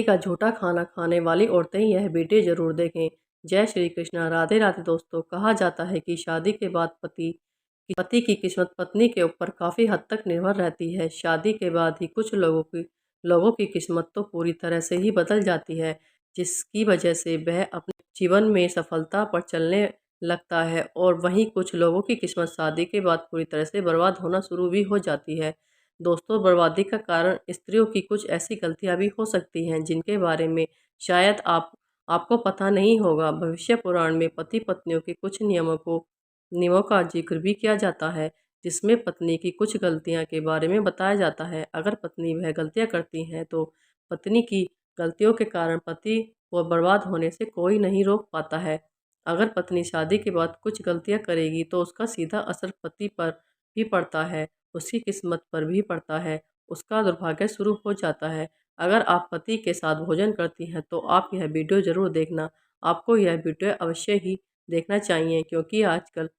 का झूठा खाना खाने वाली औरतें यह वीडियो जरूर देखें। जय श्री कृष्णा। राधे राधे दोस्तों। कहा जाता है कि शादी के बाद पति की किस्मत पत्नी के ऊपर काफ़ी हद तक निर्भर रहती है। शादी के बाद ही कुछ लोगों की किस्मत तो पूरी तरह से ही बदल जाती है, जिसकी वजह से वह अपने जीवन में सफलता पर चलने लगता है, और वहीं कुछ लोगों की किस्मत शादी के बाद पूरी तरह से बर्बाद होना शुरू भी हो जाती है। दोस्तों, बर्बादी का कारण स्त्रियों की कुछ ऐसी गलतियां भी हो सकती हैं जिनके बारे में शायद आपको पता नहीं होगा। भविष्य पुराण में पति पत्नियों के कुछ नियमों का जिक्र भी किया जाता है, जिसमें पत्नी की कुछ गलतियां के बारे में बताया जाता है। अगर पत्नी वह गलतियां करती हैं तो पत्नी की गलतियों के कारण पति को बर्बाद होने से कोई नहीं रोक पाता है। अगर पत्नी शादी के बाद कुछ गलतियां करेगी तो उसका सीधा असर पति पर भी पड़ता है, उसकी किस्मत पर भी पड़ता है, उसका दुर्भाग्य शुरू हो जाता है। अगर आप पति के साथ भोजन करती हैं तो आप यह वीडियो ज़रूर देखना। आपको यह वीडियो अवश्य ही देखना चाहिए, क्योंकि आजकल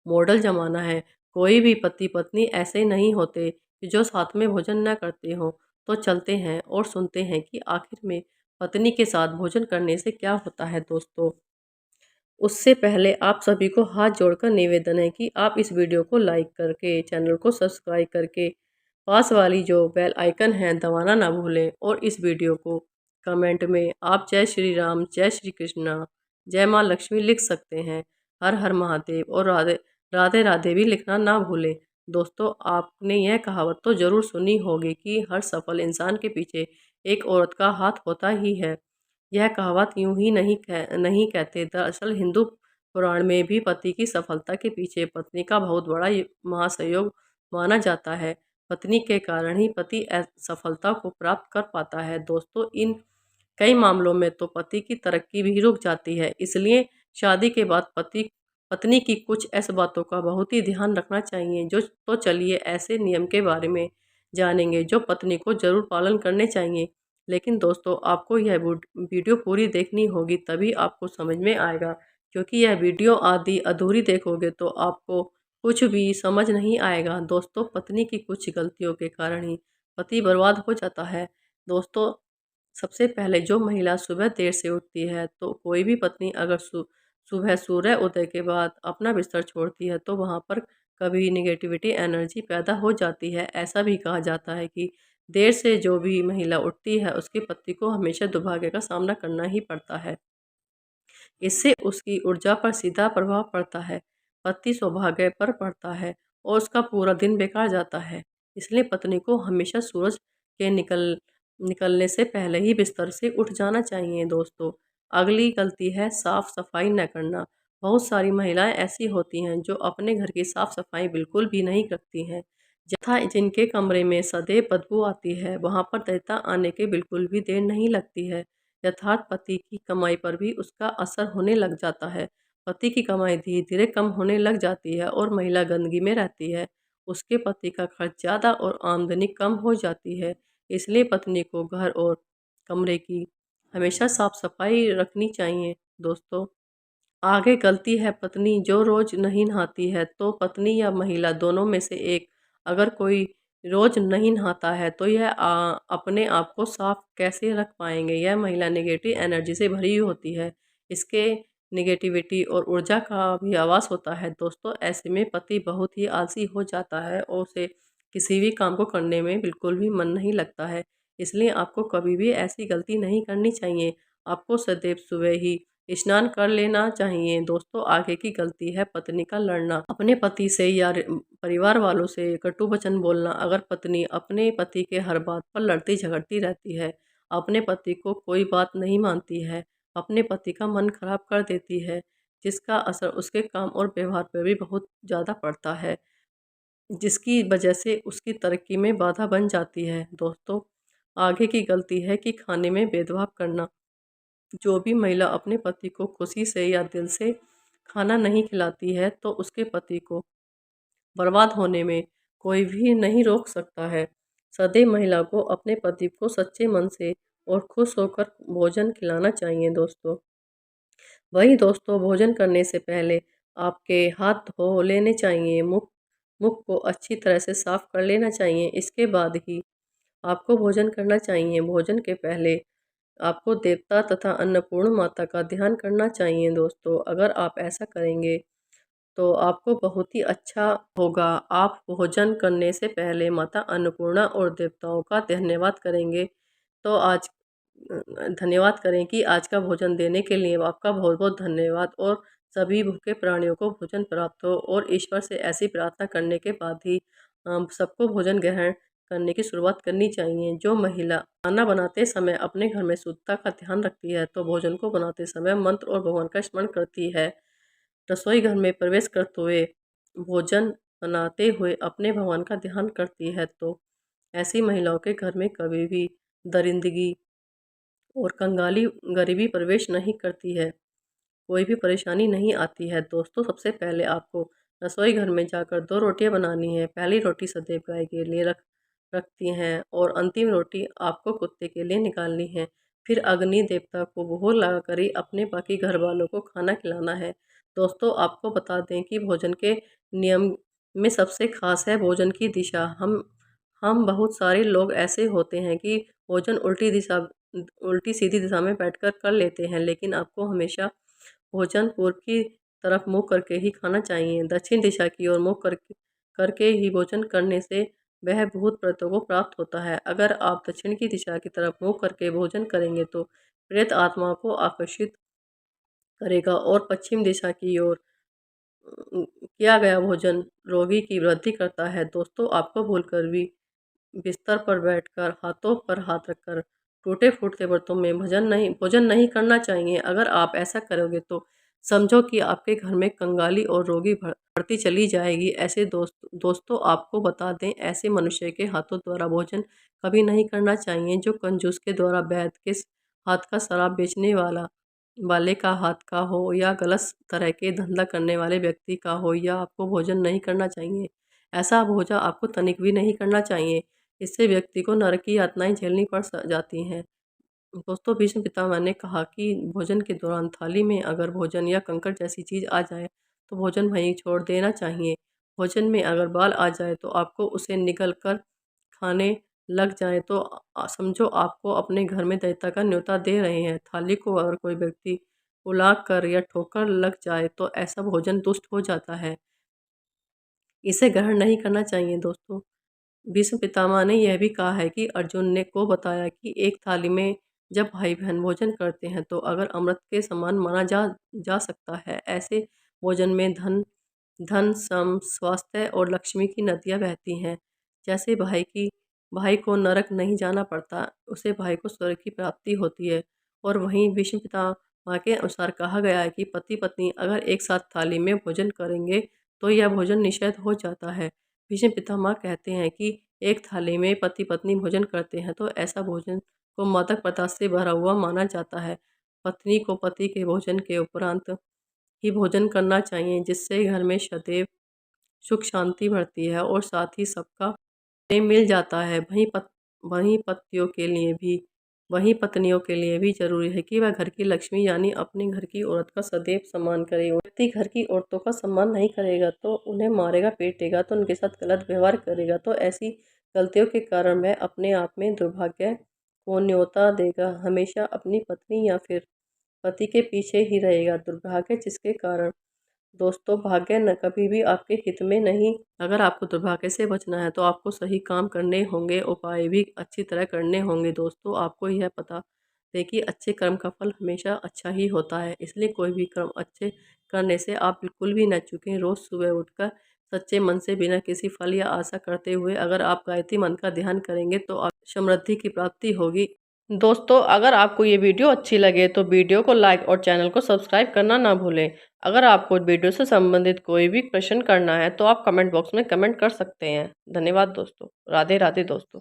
मॉडल ज़माना है। कोई भी पति पत्नी ऐसे नहीं होते कि जो साथ में भोजन न करते हों। तो चलते हैं और सुनते हैं कि आखिर में पत्नी के साथ भोजन करने से क्या होता है दोस्तों। उससे पहले आप सभी को हाथ जोड़कर निवेदन है कि आप इस वीडियो को लाइक करके, चैनल को सब्सक्राइब करके, पास वाली जो बेल आइकन है दबाना ना भूलें, और इस वीडियो को कमेंट में आप जय श्री राम, जय श्री कृष्णा, जय माँ लक्ष्मी लिख सकते हैं। हर हर महादेव और राधे राधे राधे भी लिखना ना भूलें। दोस्तों, आपने यह कहावत तो ज़रूर सुनी होगी कि हर सफल इंसान के पीछे एक औरत का हाथ होता ही है। यह कहावत यूं ही नहीं कहते। दरअसल हिंदू पुराण में भी पति की सफलता के पीछे पत्नी का बहुत बड़ा महासहयोग माना जाता है। पत्नी के कारण ही पति सफलता को प्राप्त कर पाता है। दोस्तों, इन कई मामलों में तो पति की तरक्की भी रुक जाती है। इसलिए शादी के बाद पति पत्नी की कुछ ऐसी बातों का बहुत ही ध्यान रखना चाहिए। तो चलिए ऐसे नियम के बारे में जानेंगे जो पत्नी को जरूर पालन करने चाहिए। लेकिन दोस्तों, आपको यह वीडियो पूरी देखनी होगी, तभी आपको समझ में आएगा, क्योंकि यह वीडियो आधी अधूरी देखोगे तो आपको कुछ भी समझ नहीं आएगा। दोस्तों, पत्नी की कुछ गलतियों के कारण ही पति बर्बाद हो जाता है। दोस्तों, सबसे पहले जो महिला सुबह देर से उठती है, तो कोई भी पत्नी अगर सुबह सूर्य उदय के बाद अपना बिस्तर छोड़ती है तो वहाँ पर कभी निगेटिविटी एनर्जी पैदा हो जाती है। ऐसा भी कहा जाता है कि देर से जो भी महिला उठती है उसके पति को हमेशा दुर्भाग्य का सामना करना ही पड़ता है। इससे उसकी ऊर्जा पर सीधा प्रभाव पड़ता है, पति सौभाग्य पर पड़ता है और उसका पूरा दिन बेकार जाता है। इसलिए पत्नी को हमेशा सूरज के निकलने से पहले ही बिस्तर से उठ जाना चाहिए। दोस्तों, अगली गलती है साफ सफाई न करना। बहुत सारी महिलाएं ऐसी होती हैं जो अपने घर की साफ सफाई बिल्कुल भी नहीं रखती हैं, तथा जिनके कमरे में सदैव बदबू आती है, वहां पर दैंतता आने के बिल्कुल भी देर नहीं लगती है। यथार्थ पति की कमाई पर भी उसका असर होने लग जाता है। पति की कमाई धीरे धीरे कम होने लग जाती है और महिला गंदगी में रहती है। उसके पति का खर्च ज़्यादा और आमदनी कम हो जाती है। इसलिए पत्नी को घर और कमरे की हमेशा साफ सफाई रखनी चाहिए। दोस्तों, आगे गलती है पत्नी जो रोज नहीं नहाती है। तो पत्नी या महिला दोनों में से एक अगर कोई रोज नहीं नहाता है तो यह अपने आप को साफ कैसे रख पाएंगे। यह महिला नेगेटिव एनर्जी से भरी हुई होती है, इसके निगेटिविटी और ऊर्जा का भी आवास होता है। दोस्तों, ऐसे में पति बहुत ही आलसी हो जाता है और उसे किसी भी काम को करने में बिल्कुल भी मन नहीं लगता है। इसलिए आपको कभी भी ऐसी गलती नहीं करनी चाहिए। आपको सदैव सुबह ही स्नान कर लेना चाहिए। दोस्तों, आगे की गलती है पत्नी का लड़ना। अपने पति से या परिवार वालों से कटु वचन बोलना। अगर पत्नी अपने पति के हर बात पर लड़ती झगड़ती रहती है, अपने पति को कोई बात नहीं मानती है, अपने पति का मन खराब कर देती है, जिसका असर उसके काम और व्यवहार पर भी बहुत ज़्यादा पड़ता है, जिसकी वजह से उसकी तरक्की में बाधा बन जाती है। दोस्तों, आगे की गलती है कि खाने में भेदभाव करना। जो भी महिला अपने पति को खुशी से या दिल से खाना नहीं खिलाती है तो उसके पति को बर्बाद होने में कोई भी नहीं रोक सकता है। सदैव महिला को अपने पति को सच्चे मन से और खुश होकर भोजन खिलाना चाहिए। वहीं दोस्तों, भोजन करने से पहले आपके हाथ धो लेने चाहिए। मुख मुख को अच्छी तरह से साफ कर लेना चाहिए। इसके बाद ही आपको भोजन करना चाहिए। भोजन के पहले आपको देवता तथा अन्नपूर्ण माता का ध्यान करना चाहिए दोस्तों। अगर आप ऐसा करेंगे तो आपको बहुत ही अच्छा होगा। आप भोजन करने से पहले माता अन्नपूर्णा और देवताओं का धन्यवाद करेंगे तो आज धन्यवाद करें कि आज का भोजन देने के लिए आपका बहुत बहुत धन्यवाद, और सभी भूखे प्राणियों को भोजन प्राप्त हो। और ईश्वर से ऐसी प्रार्थना करने के बाद ही सबको भोजन ग्रहण करने की शुरुआत करनी चाहिए। जो महिला खाना बनाते समय अपने घर में शुद्धता का ध्यान रखती है तो भोजन को बनाते समय मंत्र और भगवान का स्मरण करती है। रसोई घर में प्रवेश करते हुए भोजन बनाते हुए अपने भगवान का ध्यान करती है तो ऐसी महिलाओं के घर में कभी भी दरिंदगी और कंगाली गरीबी प्रवेश नहीं करती है, कोई भी परेशानी नहीं आती है। दोस्तों, सबसे पहले आपको रसोई घर में जाकर 2 रोटियां बनानी है। पहली रोटी सदैव गाय के लिए रखती हैं और अंतिम रोटी आपको कुत्ते के लिए निकालनी है। फिर अग्नि देवता को भोग लगाकर ही अपने बाकी घर वालों को खाना खिलाना है। दोस्तों, आपको बता दें कि भोजन के नियम में सबसे खास है भोजन की दिशा। हम बहुत सारे लोग ऐसे होते हैं कि भोजन उल्टी सीधी दिशा में बैठकर कर लेते हैं, लेकिन आपको हमेशा भोजन पूर्व की तरफ मुँह करके ही खाना चाहिए। दक्षिण दिशा की ओर मुँह करके ही भोजन करने से वह भूत प्रेतों को प्राप्त होता है। अगर आप दक्षिण की दिशा की तरफ मुँह करके भोजन करेंगे तो प्रेत आत्मा को आकर्षित करेगा, और पश्चिम दिशा की ओर किया गया भोजन रोगी की वृद्धि करता है। दोस्तों, आपको भूलकर भी बिस्तर पर बैठकर हाथों पर हाथ रखकर टूटे-फूटे बर्तनों में भोजन नहीं करना चाहिए। अगर आप ऐसा करोगे तो समझो कि आपके घर में कंगाली और रोगी बढ़ती चली जाएगी। ऐसे दोस्तों, आपको बता दें, ऐसे मनुष्य के हाथों द्वारा भोजन कभी नहीं करना चाहिए जो कंजूस के द्वारा वैद्य के हाथ का शराब बेचने वाले का हाथ का हो, या गलत तरह के धंधा करने वाले व्यक्ति का हो, या आपको भोजन नहीं करना चाहिए। ऐसा भोजन आपको तनिक भी नहीं करना चाहिए। इससे व्यक्ति को नरक की यातनाएं झेलनी पड़ जाती हैं। दोस्तों, भीष्म पितामह ने कहा कि भोजन के दौरान थाली में अगर भोजन या कंकड़ जैसी चीज आ जाए तो भोजन वहीं छोड़ देना चाहिए। भोजन में अगर बाल आ जाए तो आपको उसे निगल कर खाने लग जाए तो समझो आपको अपने घर में दैवता का न्योता दे रहे हैं। थाली को अगर कोई व्यक्ति उलाट कर या ठोकर लग जाए तो ऐसा भोजन दुष्ट हो जाता है, इसे ग्रहण नहीं करना चाहिए। दोस्तों, भीष्म पितामह ने यह भी कहा है कि अर्जुन ने को बताया कि एक थाली में जब भाई बहन भोजन करते हैं तो अगर अमृत के समान माना जा सकता है। ऐसे भोजन में धन स्वास्थ्य और लक्ष्मी की नदियाँ बहती हैं। जैसे भाई को नरक नहीं जाना पड़ता, उसे भाई को स्वर्ग की प्राप्ति होती है। और वहीं भीष्म पितामह के अनुसार कहा गया है कि पति पत्नी अगर एक साथ थाली में भोजन करेंगे तो यह भोजन निषेध हो जाता है। भीष्म पितामह कहते हैं कि एक थाली में पति पत्नी भोजन करते हैं तो ऐसा भोजन को मादक पदार्थ से भरा हुआ माना जाता है। पत्नी को पति के भोजन के उपरांत ही भोजन करना चाहिए, जिससे घर में सदैव सुख शांति बढ़ती है और साथ ही सबका प्रेम मिल जाता है। वहीं पतियों के लिए भी वहीं पत्नियों के लिए भी जरूरी है कि वह घर की लक्ष्मी यानी अपने घर की औरत का सदैव सम्मान करे। व्यक्ति घर की औरतों का सम्मान नहीं करेगा तो उन्हें मारेगा, पीटेगा, तो उनके साथ गलत व्यवहार करेगा तो ऐसी गलतियों के कारण वह अपने आप में दुर्भाग्य को न्योता देगा। हमेशा अपनी पत्नी या फिर पति के पीछे ही रहेगा। दुर्भाग्य जिसके कारण दोस्तों भाग्य न कभी भी आपके हित में नहीं। अगर आपको दुर्भाग्य से बचना है तो आपको सही काम करने होंगे, उपाय भी अच्छी तरह करने होंगे। दोस्तों, आपको यह पता है कि अच्छे कर्म का फल हमेशा अच्छा ही होता है, इसलिए कोई भी कर्म अच्छे करने से आप बिल्कुल भी न चूकें। रोज सुबह उठकर सच्चे मन से बिना किसी फल या आशा करते हुए अगर आप गायत्री मंत्र का ध्यान करेंगे तो आप समृद्धि की प्राप्ति होगी। दोस्तों, अगर आपको ये वीडियो अच्छी लगे तो वीडियो को लाइक और चैनल को सब्सक्राइब करना ना भूलें। अगर आपको वीडियो से संबंधित कोई भी प्रश्न करना है तो आप कमेंट बॉक्स में कमेंट कर सकते हैं। धन्यवाद दोस्तों। राधे राधे दोस्तों।